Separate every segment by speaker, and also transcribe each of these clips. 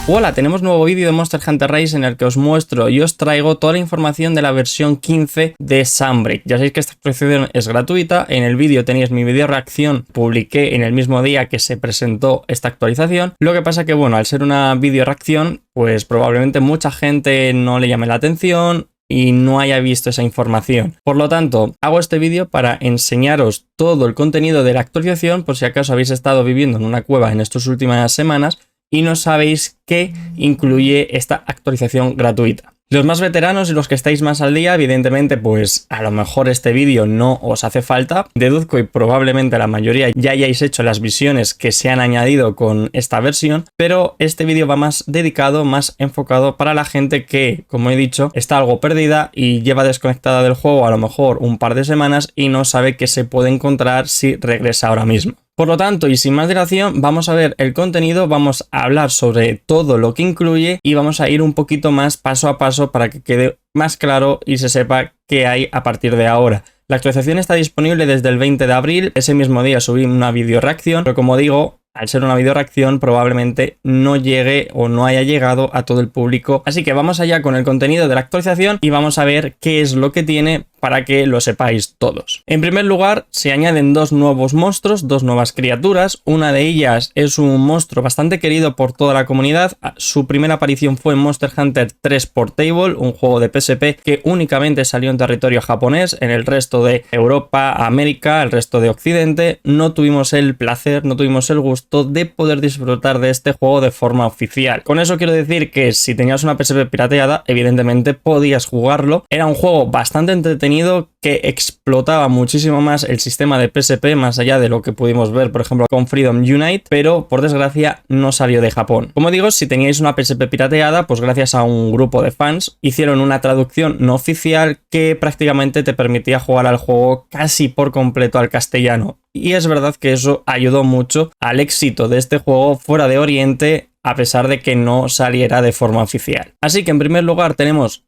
Speaker 1: Hola, tenemos nuevo vídeo de Monster Hunter Rise en el que os muestro y os traigo toda la información de la versión 15 de Sunbreak. Ya sabéis que esta actualización es gratuita, en el vídeo tenéis mi vídeo reacción, publiqué en el mismo día que se presentó esta actualización. Lo que pasa que bueno, al ser una vídeo reacción, pues probablemente mucha gente no le llame la atención y no haya visto esa información. Por lo tanto, hago este vídeo para enseñaros todo el contenido de la actualización por si acaso habéis estado viviendo en una cueva en estas últimas semanas y no sabéis qué incluye esta actualización gratuita. Los más veteranos y los que estáis más al día, evidentemente, pues a lo mejor este vídeo no os hace falta. Deduzco y probablemente la mayoría ya hayáis hecho las visiones que se han añadido con esta versión, pero este vídeo va más dedicado, más enfocado para la gente que, como he dicho, está algo perdida y lleva desconectada del juego a lo mejor un par de semanas y no sabe qué se puede encontrar si regresa ahora mismo. Por lo tanto, y sin más dilación, vamos a ver el contenido, vamos a hablar sobre todo lo que incluye y vamos a ir un poquito más paso a paso para que quede más claro y se sepa qué hay a partir de ahora. La actualización está disponible desde el 20 de abril, ese mismo día subí una video reacción, pero como digo, al ser una video reacción probablemente no llegue o no haya llegado a todo el público. Así que vamos allá con el contenido de la actualización y vamos a ver qué es lo que tiene para que lo sepáis todos. En primer lugar, se añaden dos nuevos monstruos, dos nuevas criaturas. Una de ellas es un monstruo bastante querido por toda la comunidad. Su primera aparición fue en Monster Hunter 3 Portable, un juego de PSP que únicamente salió en territorio japonés. En el resto de Europa, América, el resto de Occidente, no tuvimos el placer, no tuvimos el gusto de poder disfrutar de este juego de forma oficial. Con eso quiero decir que si tenías una PSP pirateada, evidentemente podías jugarlo. Era un juego bastante entretenido que explotaba muchísimo más el sistema de PSP, más allá de lo que pudimos ver, por ejemplo, con Freedom Unite, pero por desgracia no salió de Japón. Como digo, si teníais una PSP pirateada, pues gracias a un grupo de fans hicieron una traducción no oficial que prácticamente te permitía jugar al juego casi por completo al castellano. Y es verdad que eso ayudó mucho al éxito de este juego fuera de Oriente, a pesar de que no saliera de forma oficial. Así que en primer lugar tenemos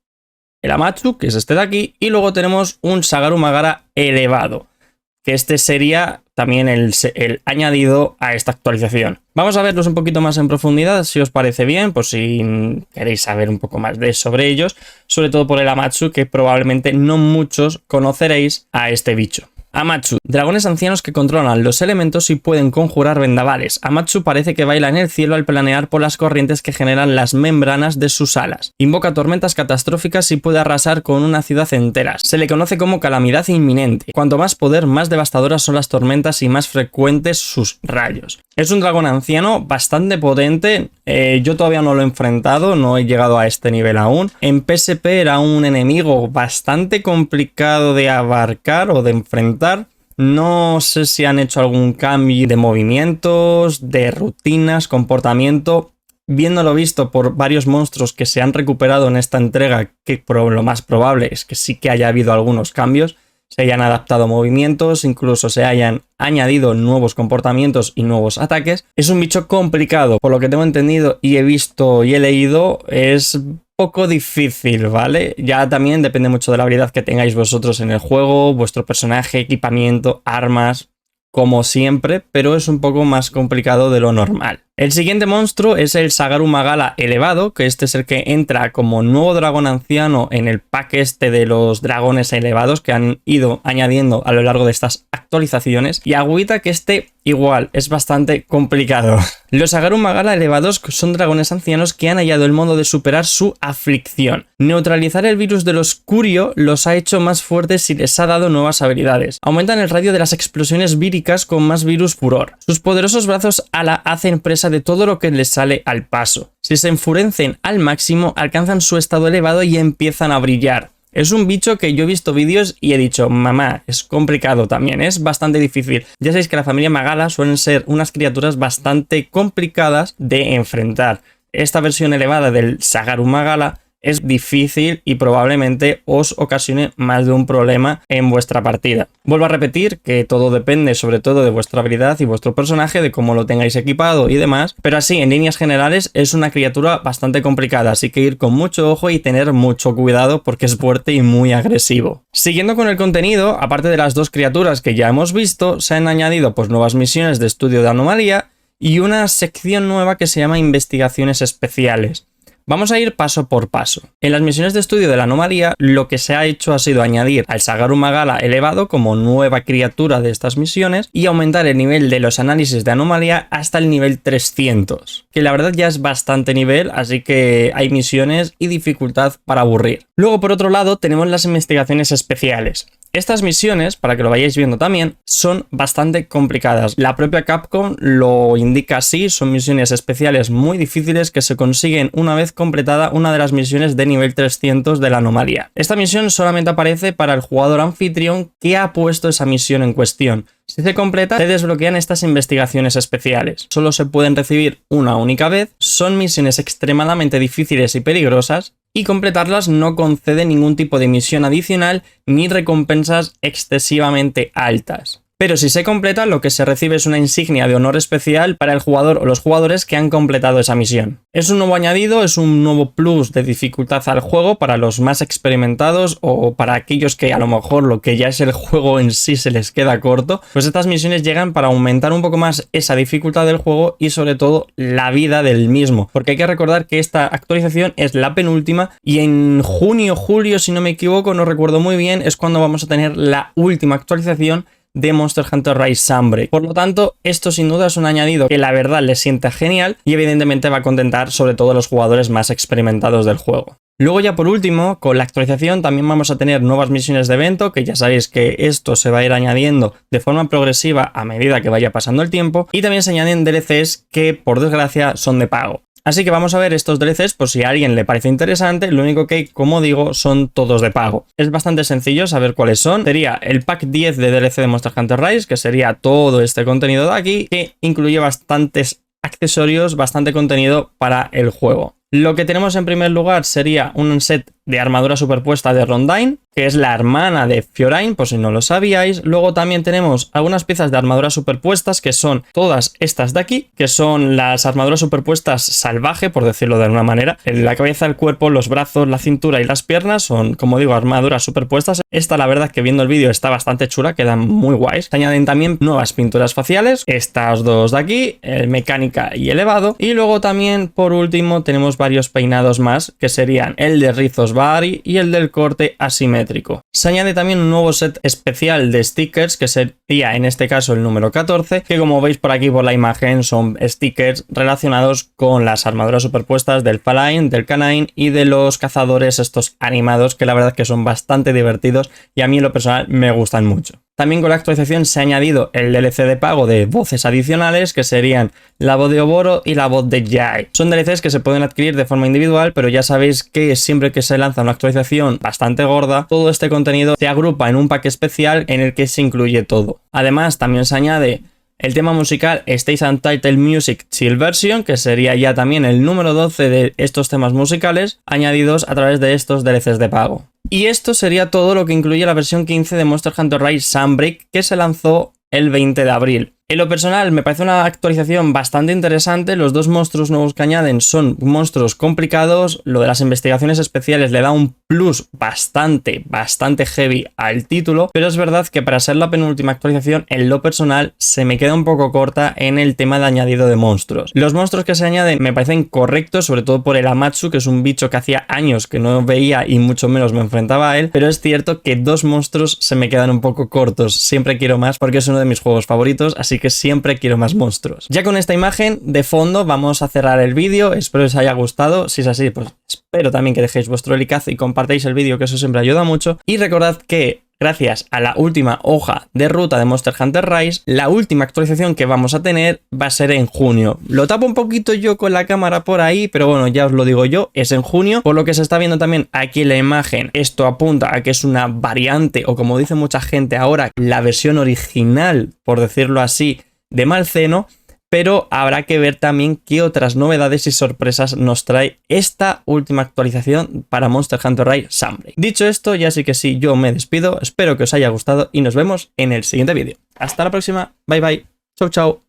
Speaker 1: el Amatsu, que es este de aquí, y luego tenemos un Sagaru Magara elevado, que este sería también el añadido a esta actualización. Vamos a verlos un poquito más en profundidad, si os parece bien, por si queréis saber un poco más sobre ellos, sobre todo por el Amatsu, que probablemente no muchos conoceréis a este bicho. Amatsu, dragones ancianos que controlan los elementos y pueden conjurar vendavales. Amatsu parece que baila en el cielo al planear por las corrientes que generan las membranas de sus alas. Invoca tormentas catastróficas y puede arrasar con una ciudad entera. Se le conoce como calamidad inminente. Cuanto más poder, más devastadoras son las tormentas y más frecuentes sus rayos. Es un dragón anciano bastante potente. Yo todavía no lo he enfrentado, no he llegado a este nivel aún. En PSP era un enemigo bastante complicado de abarcar o de enfrentar. No sé si han hecho algún cambio de movimientos, de rutinas, comportamiento. Viéndolo visto por varios monstruos que se han recuperado en esta entrega, que lo más probable es que sí que haya habido algunos cambios, se hayan adaptado movimientos, incluso se hayan añadido nuevos comportamientos y nuevos ataques. Es un bicho complicado, por lo que tengo entendido y he visto y he leído, es poco difícil, ¿vale? Ya también depende mucho de la habilidad que tengáis vosotros en el juego, vuestro personaje, equipamiento, armas, como siempre, pero es un poco más complicado de lo normal. El siguiente monstruo es el Sagaru Magara elevado, que este es el que entra como nuevo dragón anciano en el pack este de los dragones elevados que han ido añadiendo a lo largo de estas actualizaciones. Y agüita que este igual es bastante complicado. Los Sagaru Magara elevados son dragones ancianos que han hallado el modo de superar su aflicción. Neutralizar el virus de los Curio los ha hecho más fuertes y les ha dado nuevas habilidades. Aumentan el radio de las explosiones víricas con más virus furor. Sus poderosos brazos ala hacen presa de todo lo que les sale al paso. Si se enfurecen al máximo, alcanzan su estado elevado y empiezan a brillar. Es un bicho que yo he visto vídeos y he dicho, mamá, es complicado también, es bastante difícil. Ya sabéis que la familia Magara suelen ser unas criaturas bastante complicadas de enfrentar. Esta versión elevada del Sagaru Magara es difícil y probablemente os ocasione más de un problema en vuestra partida. Vuelvo a repetir que todo depende sobre todo de vuestra habilidad y vuestro personaje, de cómo lo tengáis equipado y demás, pero así en líneas generales es una criatura bastante complicada, así que ir con mucho ojo y tener mucho cuidado porque es fuerte y muy agresivo. Siguiendo con el contenido, aparte de las dos criaturas que ya hemos visto, se han añadido pues nuevas misiones de estudio de anomalía y una sección nueva que se llama Investigaciones Especiales. Vamos a ir paso por paso. En las misiones de estudio de la anomalía, lo que se ha hecho ha sido añadir al Sagaru Magala elevado como nueva criatura de estas misiones y aumentar el nivel de los análisis de anomalía hasta el nivel 300, que la verdad ya es bastante nivel, así que hay misiones y dificultad para aburrir. Luego, por otro lado, tenemos las investigaciones especiales. Estas misiones, para que lo vayáis viendo también, son bastante complicadas. La propia Capcom lo indica así, son misiones especiales muy difíciles que se consiguen una vez completada una de las misiones de nivel 300 de la anomalía. Esta misión solamente aparece para el jugador anfitrión que ha puesto esa misión en cuestión. Si se completa, se desbloquean estas investigaciones especiales. Solo se pueden recibir una única vez, son misiones extremadamente difíciles y peligrosas, y completarlas no concede ningún tipo de misión adicional ni recompensas excesivamente altas. Pero si se completa, lo que se recibe es una insignia de honor especial para el jugador o los jugadores que han completado esa misión. Es un nuevo añadido, es un nuevo plus de dificultad al juego para los más experimentados o para aquellos que a lo mejor lo que ya es el juego en sí se les queda corto. Pues estas misiones llegan para aumentar un poco más esa dificultad del juego y sobre todo la vida del mismo. Porque hay que recordar que esta actualización es la penúltima y en junio, julio, si no me equivoco, no recuerdo muy bien, es cuando vamos a tener la última actualización de Monster Hunter Rise Sunbreak. Por lo tanto, esto sin duda es un añadido que la verdad le sienta genial y evidentemente va a contentar sobre todo a los jugadores más experimentados del juego. Luego ya por último, con la actualización también vamos a tener nuevas misiones de evento, que ya sabéis que esto se va a ir añadiendo de forma progresiva a medida que vaya pasando el tiempo, y también se añaden DLCs que por desgracia son de pago. Así que vamos a ver estos DLCs por si a alguien le parece interesante, lo único que, como digo, son todos de pago. Es bastante sencillo saber cuáles son. Sería el pack 10 de DLC de Monster Hunter Rise, que sería todo este contenido de aquí, que incluye bastantes accesorios, bastante contenido para el juego. Lo que tenemos en primer lugar sería un set de armadura superpuesta de Rondain, que es la hermana de Fiorain, por si no lo sabíais. Luego también tenemos algunas piezas de armadura superpuestas, que son todas estas de aquí, que son las armaduras superpuestas salvaje, por decirlo de alguna manera. La cabeza, el cuerpo, los brazos, la cintura y las piernas son, como digo, armaduras superpuestas. Esta, la verdad, que viendo el vídeo está bastante chula, quedan muy guays. Se añaden también nuevas pinturas faciales, estas dos de aquí, mecánica y elevado. Y luego también, por último, tenemos varios peinados más, que serían el de rizos Bahari y el del corte asimétrico. Se añade también un nuevo set especial de stickers, que sería en este caso el número 14, que como veis por aquí por la imagen son stickers relacionados con las armaduras superpuestas del Faline, del Canine y de los cazadores estos animados, que la verdad que son bastante divertidos y a mí en lo personal me gustan mucho. También con la actualización se ha añadido el DLC de pago de voces adicionales, que serían la voz de Oboro y la voz de Jai. Son DLCs que se pueden adquirir de forma individual, pero ya sabéis que siempre que se lanza una actualización bastante gorda, todo este contenido se agrupa en un pack especial en el que se incluye todo. Además, también se añade el tema musical Stage Untitled Music Chill Version, que sería ya también el número 12 de estos temas musicales añadidos a través de estos DLCs de pago. Y esto sería todo lo que incluye la versión 15 de Monster Hunter Rise Sunbreak, que se lanzó el 20 de abril. En lo personal me parece una actualización bastante interesante. Los dos monstruos nuevos que añaden son monstruos complicados. Lo de las investigaciones especiales le da un plus bastante heavy al título, pero es verdad que para ser la penúltima actualización, en lo personal se me queda un poco corta en el tema de añadido de monstruos. Los monstruos que se añaden me parecen correctos, sobre todo por el Amatsu, que es un bicho que hacía años que no veía y mucho menos me enfrentaba a él, pero es cierto que dos monstruos se me quedan un poco cortos. Siempre quiero más porque es uno de mis juegos favoritos, así que siempre quiero más monstruos. Ya con esta imagen de fondo vamos a cerrar el vídeo. Espero que os haya gustado. Si es así, pues espero también que dejéis vuestro likeazo y compartáis el vídeo, que eso siempre ayuda mucho. Y recordad que gracias a la última hoja de ruta de Monster Hunter Rise, la última actualización que vamos a tener va a ser en junio. Lo tapo un poquito yo con la cámara por ahí, pero bueno, ya os lo digo yo, es en junio. Por lo que se está viendo también aquí en la imagen, esto apunta a que es una variante, o como dice mucha gente ahora, la versión original, por decirlo así, de Malceno. Pero habrá que ver también qué otras novedades y sorpresas nos trae esta última actualización para Monster Hunter Rise Sunbreak. Dicho esto, ya sí que sí, yo me despido. Espero que os haya gustado y nos vemos en el siguiente vídeo. Hasta la próxima. Bye bye. Chau chau.